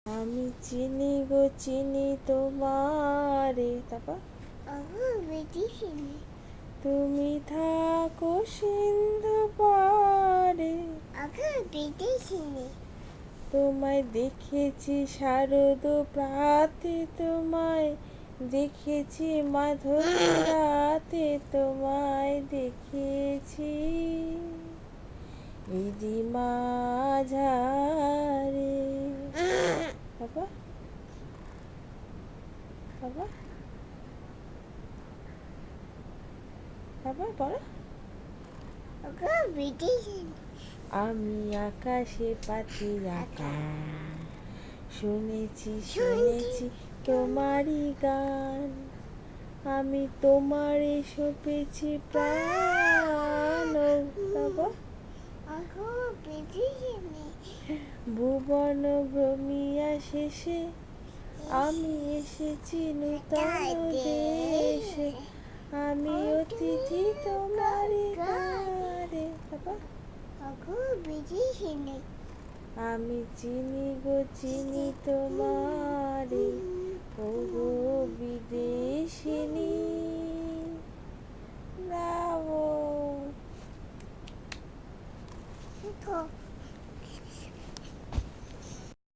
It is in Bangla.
আমি চিনি গো চিনি তোমারে, তারপর তুমি থাকো সিন্ধু পারে। তোমায় দেখেছি শারদ প্রাতে, তোমায় দেখেছি মাধব রাতে, তোমায় দেখেছি ইদি মাঝারে। বাবা বাবা বাবা বলো। আমি আকাশে পাখির আঁকা, শুনেছি শুনেছি তোমারই গান। আমি তোমারে সপেছি প্রাণ। বাবা ভুবন ভ্রমিয়া শেষে আমি এসেছি নূতন দেশে। আমি অতিথি তোমারই দ্বারে। বাবা আমি চিনি গো চিনি তোমারে, ও গো বিদেশিনী।